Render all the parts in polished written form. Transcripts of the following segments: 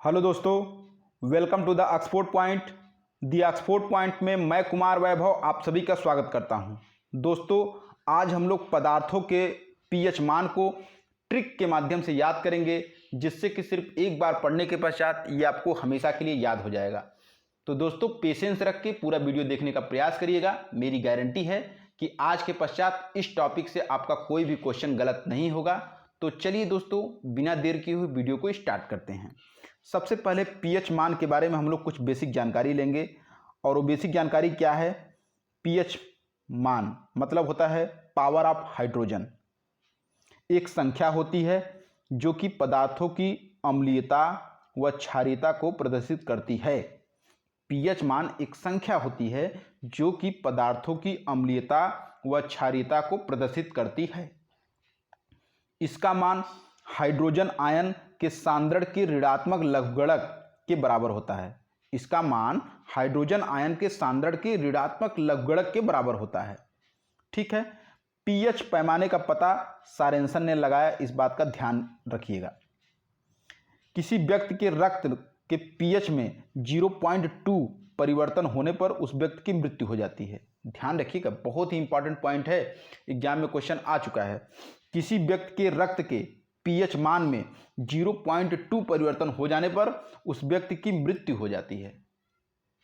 Hello दोस्तों, welcome to the Oxford Point. The Oxford Point में मैं कुमार वैभव आप सभी का स्वागत करता हूं। दोस्तों, आज हम लोग पदार्थों के पीएच मान को ट्रिक के माध्यम से याद करेंगे, जिससे कि सिर्फ एक बार पढ़ने के पश्चात ये आपको हमेशा के लिए याद हो जाएगा। तो दोस्तों, पेशेंस रख के पूरा वीडियो देखने का प्रयास करिएगा। मेरी गारंटी है कि आज के पश्चात इस टॉपिक से आपका कोई भी क्वेश्चन गलत नहीं होगा। तो चलिए दोस्तों, बिना देर किए हुए वीडियो को स्टार्ट करते हैं। सबसे पहले पीएच मान के बारे में हम लोग कुछ बेसिक जानकारी लेंगे। और वो बेसिक जानकारी क्या है? पीएच मान मतलब होता है पावर ऑफ हाइड्रोजन। एक संख्या होती है जो कि पदार्थों की अम्लीयता व क्षारीयता को प्रदर्शित करती है। पीएच मान एक संख्या होती है जो कि पदार्थों की अम्लीयता व क्षारीयता को प्रदर्शित करती है। इसका मान हाइड्रोजन आयन के सांद्रण के ऋणात्मक लघुगणक के बराबर होता है। इसका मान हाइड्रोजन आयन के सांद्रण के ऋणात्मक लघुगणक के बराबर होता है। ठीक है। पीएच पैमाने का पता सोरेनसन ने लगाया, इस बात का ध्यान रखिएगा। किसी व्यक्ति के रक्त के पीएच में 0.2 परिवर्तन होने पर उस व्यक्ति की मृत्यु हो जाती है। ध्यान रखिएगा, बहुत ही इंपॉर्टेंट पॉइंट है, एग्जाम में क्वेश्चन आ चुका है। किसी व्यक्ति के रक्त के पीएच मान में 0.2 परिवर्तन हो जाने पर उस व्यक्ति की मृत्यु हो जाती है।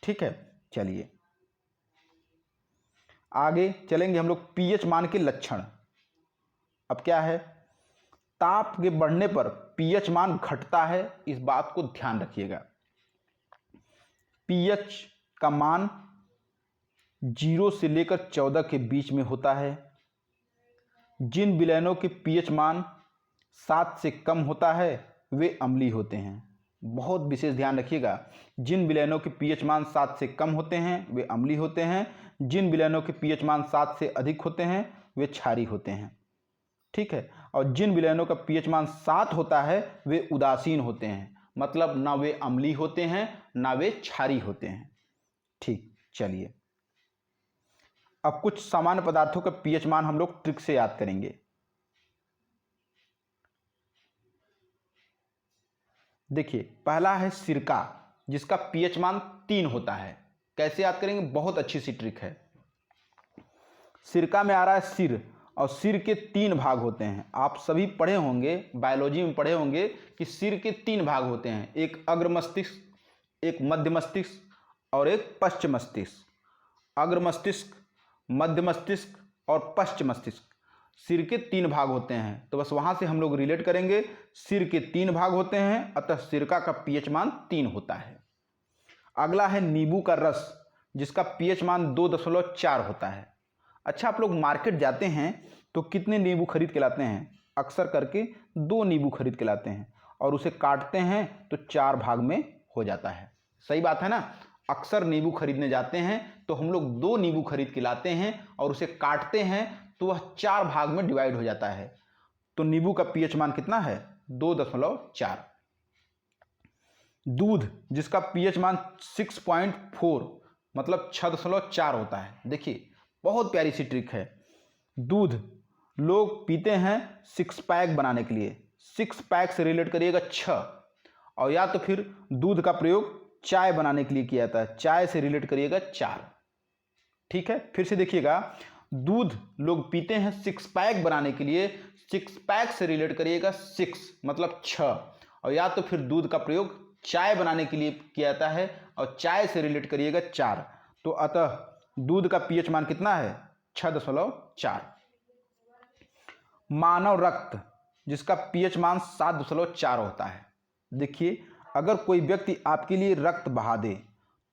ठीक है, चलिए आगे चलेंगे हम लोग। पीएच मान के लक्षण अब क्या है? ताप के बढ़ने पर पीएच मान घटता है, इस बात को ध्यान रखिएगा। पीएच का मान 0 से लेकर 14 के बीच में होता है। जिन विलयनों के पीएच मान 7 से कम होता है वे अम्लीय होते हैं। बहुत विशेष ध्यान रखिएगा, जिन विलयनों के पीएच मान 7 से कम होते हैं वे अम्लीय होते हैं। जिन विलयनों के पीएच मान 7 से अधिक होते हैं वे क्षारीय होते हैं। ठीक है। और जिन विलयनों का पीएच मान 7 होता है वे उदासीन होते हैं, मतलब ना वे अम्लीय होते हैं ना वे क्षारीय होते हैं। ठीक, चलिए अब कुछ सामान्य पदार्थों का पीएच मान हम लोग ट्रिक से याद करेंगे। देखिए, पहला है सिरका, जिसका पीएच मान 3 होता है। कैसे याद करेंगे? बहुत अच्छी सी ट्रिक है। सिरका में आ रहा है सिर, और सिर के 3 भाग होते हैं। आप सभी पढ़े होंगे, बायोलॉजी में पढ़े होंगे कि सिर के 3 भाग होते हैं, एक अग्र मस्तिष्क, एक मध्य मस्तिष्क और एक पश्च मस्तिष्क। अग्र मस्तिष्क, मध्य मस्तिष्क और पश्च मस्तिष्क, सिर के 3 भाग होते हैं। तो बस वहां से हम लोग रिलेट करेंगे, सिर के 3 भाग होते हैं, अतः सिरका का पीएच मान 3 होता है। अगला है नींबू का रस, जिसका पीएच मान 2.4 होता है। अच्छा, आप लोग मार्केट जाते हैं तो कितने नींबू खरीद के लाते हैं? अक्सर करके 2 नींबू खरीद के लाते हैं, और उसे काटते हैं तो 4 भाग में हो जाता है। सही बात है ना? अक्सर नींबू खरीदने जाते हैं तो हम लोग 2 नींबू खरीद के लाते हैं और उसे काटते हैं तो वह 4 भाग में डिवाइड हो जाता है। तो नींबू का पीएच मान कितना है? 2.4। दूध, जिसका पीएच मान 6.4 मतलब 6.4 होता है। देखिए, बहुत प्यारी सी ट्रिक है। दूध लोग पीते हैं 6 पैक बनाने के लिए। 6 पैक से रिलेट करिएगा 6, और या तो फिर दूध का प्रयोग चाय बनाने के लिए किया जाता है, चाय से रिलेट करिएगा 4। ठीक है, फिर से देखिएगा, दूध लोग पीते हैं 6 पैक बनाने के लिए, 6 पैक से रिलेट करिएगा 6 मतलब 6, और या तो फिर दूध का प्रयोग चाय बनाने के लिए किया जाता है और चाय से रिलेट करिएगा 4। तो अतः दूध का पीएच मान कितना है? 6.4। मानव रक्त, जिसका पीएच मान 7.4 होता है। देखिए, अगर कोई व्यक्ति आपके लिए रक्त बहा दे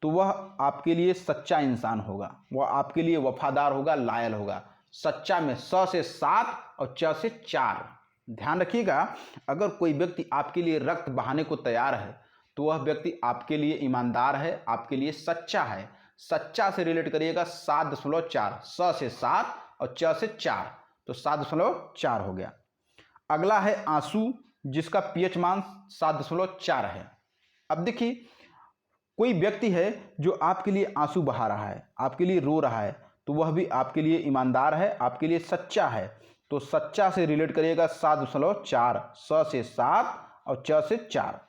तो वह आपके लिए सच्चा इंसान होगा, वह आपके लिए वफादार होगा, लायल होगा। सच्चा में स से 7 और च से 4। ध्यान रखिएगा, अगर कोई व्यक्ति आपके लिए रक्त बहाने को तैयार है तो वह व्यक्ति आपके लिए ईमानदार है, आपके लिए सच्चा है। सच्चा से रिलेट करिएगा 7.4, स से 7 और च से 4, तो 7.4 हो गया। अगला है आंसू, जिसका पीएच मान 7.4 है। अब देखिए, कोई व्यक्ति है जो आपके लिए आंसू बहा रहा है, आपके लिए रो रहा है, तो वह भी आपके लिए ईमानदार है, आपके लिए सच्चा है। तो सच्चा से रिलेट करिएगा 7.4, स से 7 और च से 4।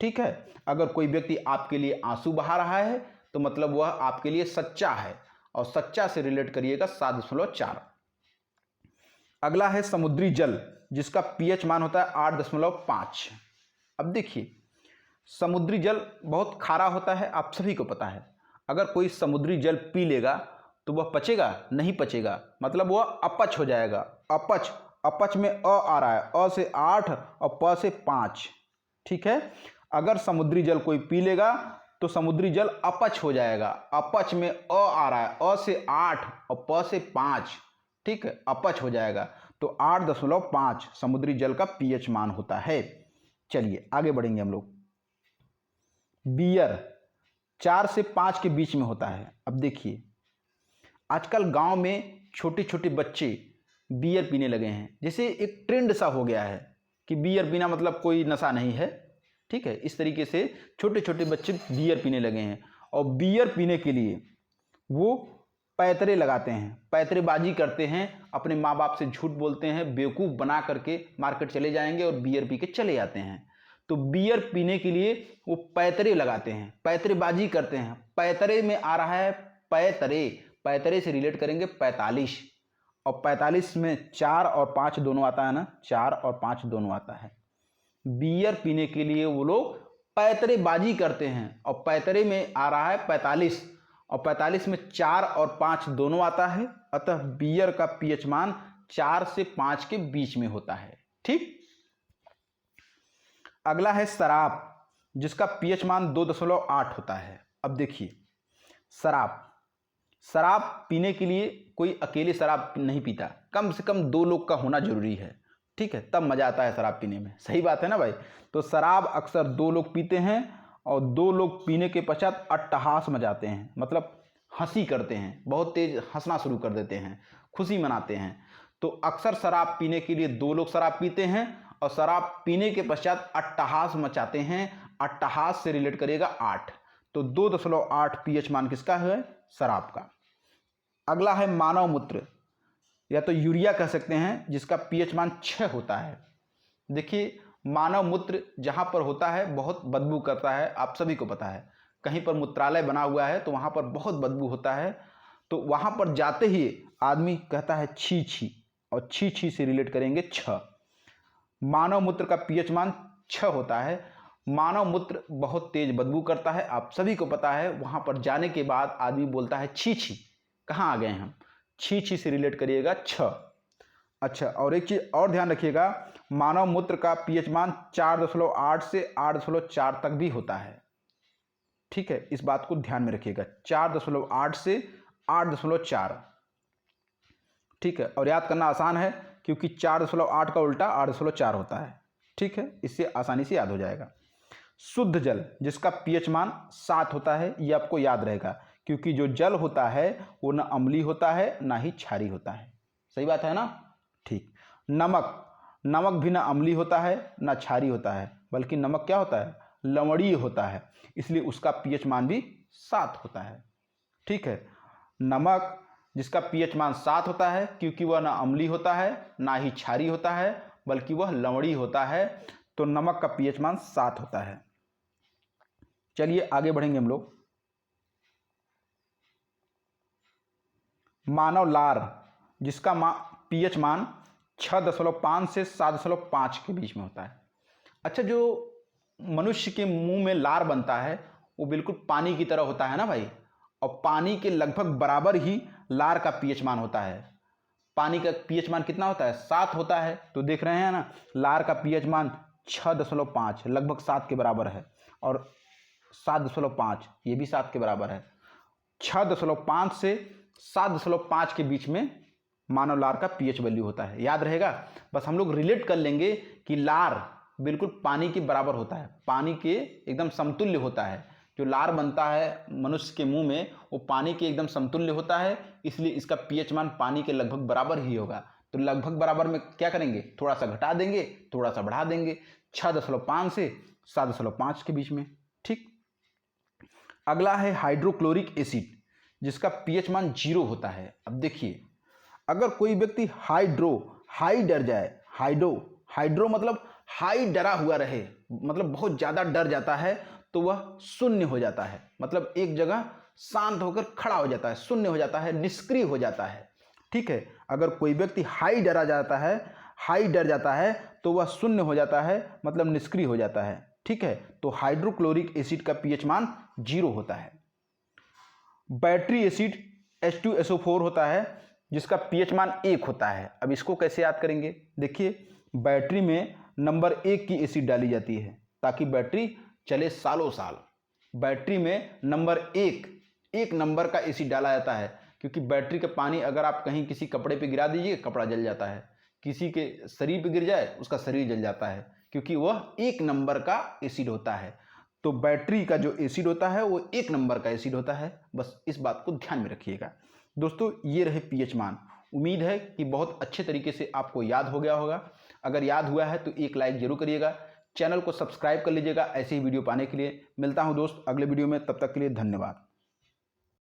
ठीक है। अगर कोई व्यक्ति आपके लिए आंसू बहा रहा है तो मतलब वह आपके लिए सच्चा है, और सच्चा से रिलेट करिएगा 7.4। अगला है समुद्री जल, जिसका पीएच मान होता है 8.5। अब देखिए, समुद्री जल बहुत खारा होता है, आप सभी को पता है। अगर कोई समुद्री जल पी लेगा तो वह पचेगा? नहीं पचेगा, मतलब वह अपच हो जाएगा। अपच, अपच में अ आ रहा है, अ से 8 और प से 5, ठीक है। अगर समुद्री जल कोई पी लेगा तो समुद्री जल अपच हो जाएगा। अपच में अ आ रहा है, अ से 8 और प से 5, ठीक है, अपच हो जाएगा। तो 8.5 समुद्री जल का पीएच मान होता है। चलिए आगे बढ़ेंगे हम लोग। बियर 4 से 5 के बीच में होता है। अब देखिए, आजकल गांव में छोटे छोटे बच्चे बियर पीने लगे हैं, जैसे एक ट्रेंड सा हो गया है कि बियर पीना मतलब कोई नशा नहीं है, ठीक है। इस तरीके से छोटे छोटे बच्चे बियर पीने लगे हैं, और बियर पीने के लिए वो पैतरे लगाते हैं, पैतरेबाजी करते हैं, अपने माँ बाप से झूठ बोलते हैं, बेवकूफ़ बना करके मार्केट चले जाएंगे और बियर पी के चले जाते हैं। तो बियर पीने के लिए वो पैतरे लगाते हैं, पैतरेबाजी करते हैं। पैतरे में आ रहा है पैतरे, पैतरे से रिलेट करेंगे 45, और 45 में 4 और 5 दोनों आता है ना, 4 और 5 दोनों आता है। बियर पीने के लिए वो लोग पैतरेबाजी करते हैं, और पैतरे में आ रहा है 45, और 45 में 4 और 5 दोनों आता है। अतः बियर का पीएच मान 4 से 5 के बीच में होता है, ठीक। अगला है शराब, जिसका पीएच मान 2.8 होता है। अब देखिए, शराब, शराब पीने के लिए कोई अकेले शराब नहीं पीता, कम से कम 2 लोग का होना जरूरी है, ठीक है, तब मजा आता है शराब पीने में। सही बात है ना भाई। तो शराब अक्सर 2 लोग पीते हैं, और 2 लोग पीने के पश्चात अट्टहास मचाते हैं, मतलब हंसी करते हैं, बहुत तेज हंसना शुरू कर देते हैं, खुशी मनाते हैं। तो अक्सर शराब पीने के लिए 2 लोग शराब पीते हैं, और शराब पीने के पश्चात अट्टहास मचाते हैं। अट्टहास से रिलेट करिएगा 8। तो 2.8 पीएच मान किसका है? शराब का। अगला है मानव मूत्र, या तो यूरिया कह सकते हैं, जिसका पीएच मान 6 होता है। देखिए, मानव मूत्र जहाँ पर होता है बहुत बदबू करता है, आप सभी को पता है। कहीं पर मूत्रालय बना हुआ है तो वहाँ पर बहुत बदबू होता है, तो वहाँ पर जाते ही आदमी कहता है छी छी, और छी छी से रिलेट करेंगे 6। मानव मूत्र का पीएच मान 6 होता है। मानव मूत्र बहुत तेज बदबू करता है, आप सभी को पता है। वहाँ पर जाने के बाद आदमी बोलता है छी छी, कहाँ आ गए हम। छी छी से रिलेट करिएगा 6। अच्छा, और एक चीज़ और ध्यान रखिएगा, मानव मूत्र का पीएच मान 4.8 से 8.4 तक भी होता है, ठीक है। इस बात को ध्यान में रखिएगा, 4.8 से 8.4, ठीक है। और याद करना आसान है, क्योंकि 4.8 का उल्टा 8.4 होता है, ठीक है। इससे आसानी से याद हो जाएगा। शुद्ध जल, जिसका पीएच मान 7 होता है, ये आपको याद रहेगा, क्योंकि जो जल होता है वो ना अम्लीय होता है ना ही क्षारीय होता है। सही बात है ना, ठीक। नमक, नमक भी ना अम्लीय होता है ना क्षारीय होता है, बल्कि नमक क्या होता है? लवणीय होता है, इसलिए उसका पीएच मान भी 7 होता है, ठीक है। नमक जिसका पीएच मान 7 होता है, क्योंकि वह ना अम्लीय होता है ना ही क्षारीय होता है, बल्कि वह लवणीय होता है, तो नमक का पीएच मान 7 होता है। चलिए आगे बढ़ेंगे हम लोग। मानव लार, जिसका पीएच मान 6.5 से 7.5 के बीच में होता है। अच्छा, जो मनुष्य के मुंह में लार बनता है वो बिल्कुल पानी की तरह होता है ना भाई, और पानी के लगभग बराबर ही लार का पीएच मान होता है। पानी का पीएच मान कितना होता है? 7 होता है। तो देख रहे हैं ना, लार का पीएच मान 6.5 लगभग 7 के बराबर है, और 7.5 ये भी 7 के बराबर है। 6.5 से 7.5 के बीच में मानव लार का पीएच वैल्यू होता है। याद रहेगा, बस हम लोग रिलेट कर लेंगे कि लार बिल्कुल पानी के बराबर होता है, पानी के एकदम समतुल्य होता है। जो लार बनता है मनुष्य के मुंह में वो पानी के एकदम समतुल्य होता है, इसलिए इसका पीएच मान पानी के लगभग बराबर ही होगा। तो लगभग बराबर में क्या करेंगे? थोड़ा सा घटा देंगे, थोड़ा सा बढ़ा देंगे, 6.5 से 7.5 के बीच में, ठीक। अगला है हाइड्रोक्लोरिक एसिड, जिसका पीएच मान 0 होता है। अब देखिए, अगर कोई व्यक्ति हाई डर जाए, हाइड्रो मतलब हाई डरा हुआ रहे, मतलब बहुत ज़्यादा डर जाता है तो वह शून्य हो जाता है, मतलब एक जगह शांत होकर खड़ा हो जाता है, शून्य हो जाता है, निष्क्रिय हो जाता है। ठीक है, अगर कोई व्यक्ति हाई डर जाता है तो वह शून्य हो जाता है, मतलब निष्क्रिय हो जाता है। ठीक है, तो हाइड्रोक्लोरिक एसिड का पीएच मान 0 होता है। बैटरी एसिड H2SO4 होता है जिसका पीएच मान 1 होता है। अब इसको कैसे याद करेंगे? देखिए, बैटरी में नंबर 1 की एसिड डाली जाती है ताकि बैटरी चले सालों साल। बैटरी में नंबर 1 नंबर का एसिड डाला जाता है, क्योंकि बैटरी का पानी अगर आप कहीं किसी कपड़े पे गिरा दीजिए, कपड़ा जल जाता है, किसी के शरीर पे गिर जाए उसका शरीर जल जाता है, क्योंकि वह 1 नंबर का एसिड होता है। तो बैटरी का जो एसिड होता है वो 1 नंबर का एसिड होता है। बस इस बात को ध्यान में रखिएगा। दोस्तों, ये रहे पीएच मान। उम्मीद है कि बहुत अच्छे तरीके से आपको याद हो गया होगा। अगर याद हुआ है तो एक लाइक जरूर करिएगा, चैनल को सब्सक्राइब कर लीजिएगा ऐसे ही वीडियो पाने के लिए। मिलता हूं दोस्त अगले वीडियो में, तब तक के लिए धन्यवाद।